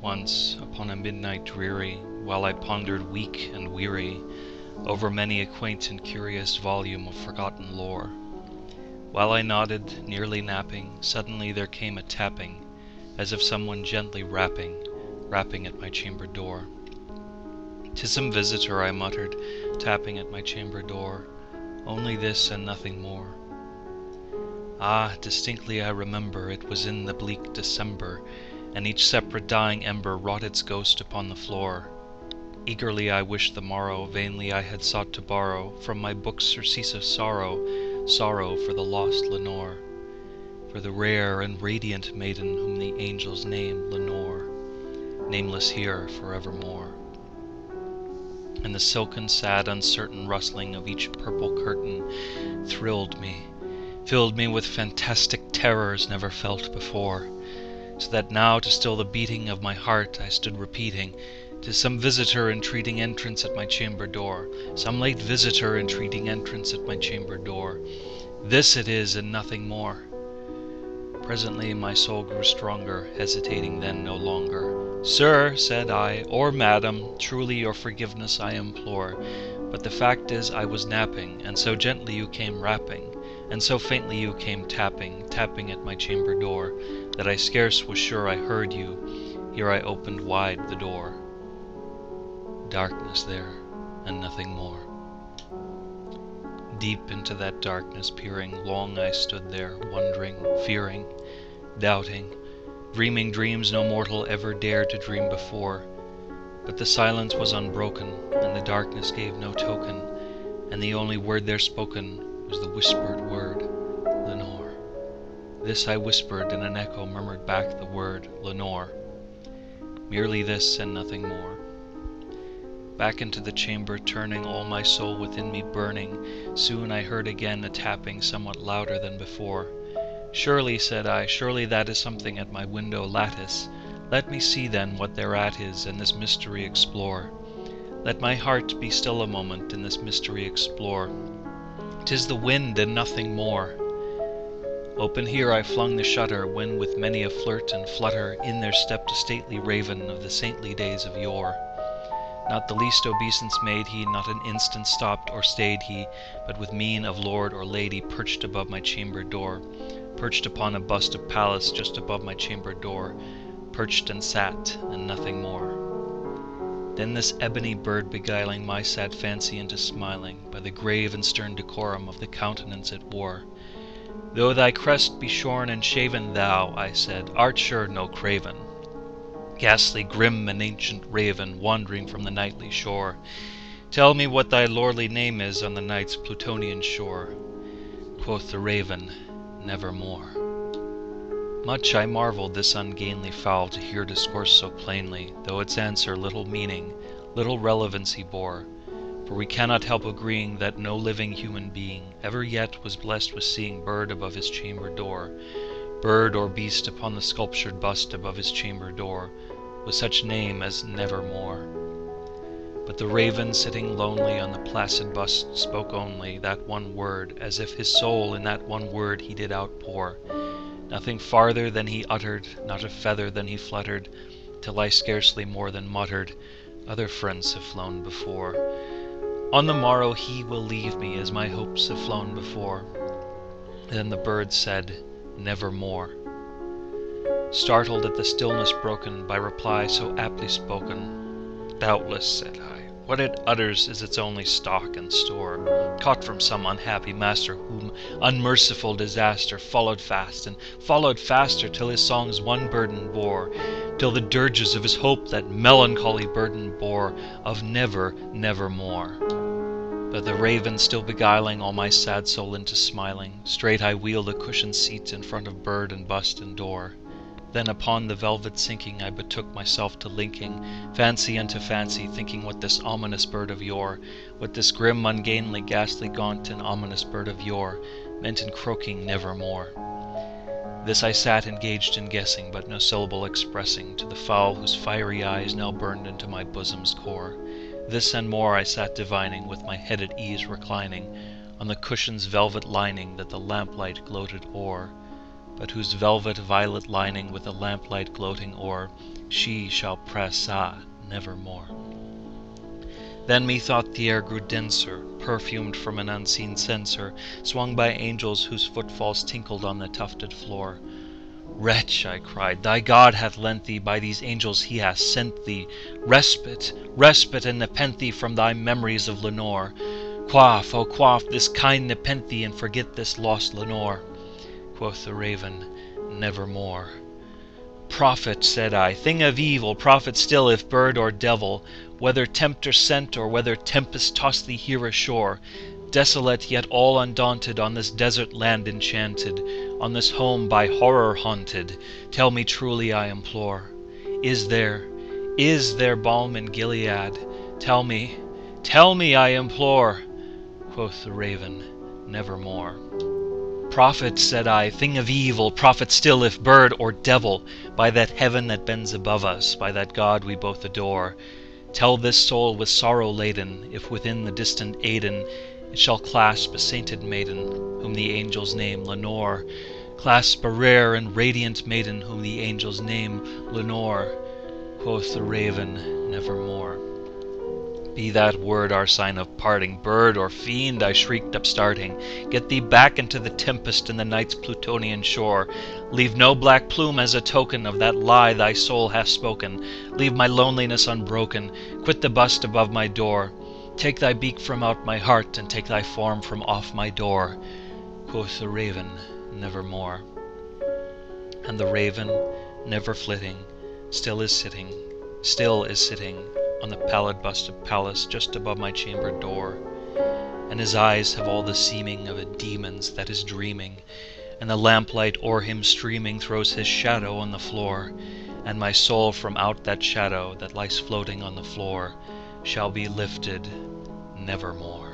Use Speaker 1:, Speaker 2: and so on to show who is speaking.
Speaker 1: once, upon a midnight dreary, while I pondered weak and weary over many a quaint and curious volume of forgotten lore. While I nodded, nearly napping, suddenly there came a tapping, as of someone gently rapping at my chamber door. "'Tis some visitor," I muttered, tapping at my chamber door. "Only this and nothing more." Ah, distinctly I remember, it was in the bleak December, and each separate dying ember wrought its ghost upon the floor. Eagerly I wished the morrow, vainly I had sought to borrow from my book surcease of sorrow, sorrow for the lost Lenore, for the rare and radiant maiden whom the angels name Lenore, nameless here forevermore. And the silken, sad, uncertain rustling of each purple curtain thrilled me, filled me with fantastic terrors never felt before, so that now to still the beating of my heart I stood repeating, "'Tis some visitor entreating entrance at my chamber door, some late visitor entreating entrance at my chamber door. This it is and nothing more." Presently my soul grew stronger, hesitating then no longer. "Sir," said I, "or madam, truly your forgiveness I implore, but the fact is I was napping, and so gently you came rapping, and so faintly you came tapping, tapping at my chamber door, that I scarce was sure I heard you. Here I opened wide the door." Darkness there, and nothing more. Deep into that darkness peering, long I stood there, wondering, fearing, doubting, dreaming dreams no mortal ever dared to dream before. But the silence was unbroken, and the darkness gave no token, and the only word there spoken was the whispered word, "Lenore." This I whispered, and an echo murmured back the word, "Lenore." Merely this and nothing more. Back into the chamber turning, all my soul within me burning, soon I heard again a tapping somewhat louder than before. "Surely," said I, "surely that is something at my window lattice. Let me see then what thereat is, and this mystery explore. Let my heart be still a moment, and this mystery explore. 'Tis the wind and nothing more." Open here I flung the shutter, when with many a flirt and flutter in there stepped a stately raven of the saintly days of yore. Not the least obeisance made he, not an instant stopped or stayed he, but with mien of lord or lady perched above my chamber door, perched upon a bust of Pallas just above my chamber door, perched and sat, and nothing more. Then this ebony bird beguiling my sad fancy into smiling, by the grave and stern decorum of the countenance it wore. "Though thy crest be shorn and shaven, thou," I said, "art sure no craven, ghastly, grim, and ancient raven, wandering from the nightly shore. Tell me what thy lordly name is on the night's Plutonian shore." Quoth the raven, "Nevermore." Much I marveled this ungainly fowl to hear discourse so plainly, though its answer little meaning, little relevancy bore. For we cannot help agreeing that no living human being ever yet was blessed with seeing bird above his chamber door, bird or beast upon the sculptured bust above his chamber door, with such name as Nevermore. But the raven, sitting lonely on the placid bust, spoke only that one word, as if his soul in that one word he did outpour. Nothing farther than he uttered, not a feather than he fluttered, till I scarcely more than muttered, "Other friends have flown before. On the morrow he will leave me, as my hopes have flown before." Then the bird said, "Nevermore." Startled at the stillness broken by reply so aptly spoken, "Doubtless," said I, "what it utters is its only stock and store, caught from some unhappy master whom unmerciful disaster followed fast, and followed faster till his songs one burden bore, till the dirges of his hope that melancholy burden bore, of never, nevermore." But the raven still beguiling all my sad soul into smiling, straight I wheeled a cushioned seat in front of bird and bust and door. Then upon the velvet sinking I betook myself to linking fancy unto fancy, thinking what this ominous bird of yore, what this grim, ungainly, ghastly, gaunt, and ominous bird of yore meant in croaking "Nevermore." This I sat engaged in guessing, but no syllable expressing to the fowl whose fiery eyes now burned into my bosom's core. This and more I sat divining, with my head at ease reclining on the cushion's velvet lining that the lamplight gloated o'er. but whose velvet violet lining with the lamplight gloating o'er, she shall press, nevermore. Then methought the air grew denser, perfumed from an unseen censer, swung by angels whose footfalls tinkled on the tufted floor. Wretch, I cried, thy God hath lent thee, by these angels he hath sent thee, respite, respite and nepenthe from thy memories of Lenore. Quaff, oh quaff this kind nepenthe, and forget this lost Lenore. Quoth the raven, nevermore. Prophet, said I, thing of evil, prophet still, if bird or devil, whether tempter sent, or whether tempest tossed thee here ashore, desolate yet all undaunted, on this desert land enchanted, on this home by horror haunted, tell me truly, I implore, is there balm in Gilead? Tell me, I implore. Quoth the raven, nevermore. Prophet, said I, thing of evil, prophet still, if bird or devil, by that heaven that bends above us, by that God we both adore, tell this soul with sorrow laden, if within the distant Aidenn it shall clasp a sainted maiden, whom the angels name Lenore, clasp a rare and radiant maiden, whom the angels name Lenore. Quoth the raven, nevermore. Be that word our sign of parting, bird or fiend, I shrieked upstarting, get thee back into the tempest and the night's Plutonian shore. Leave no black plume as a token of that lie thy soul hath spoken. Leave my loneliness unbroken, quit the bust above my door. Take thy beak from out my heart, and take thy form from off my door. Quoth the raven, nevermore. And the raven, never flitting, still is sitting on the pallid bust of Pallas just above my chamber door, and his eyes have all the seeming of a demon's that is dreaming, and the lamplight o'er him streaming throws his shadow on the floor, and my soul from out that shadow that lies floating on the floor shall be lifted nevermore.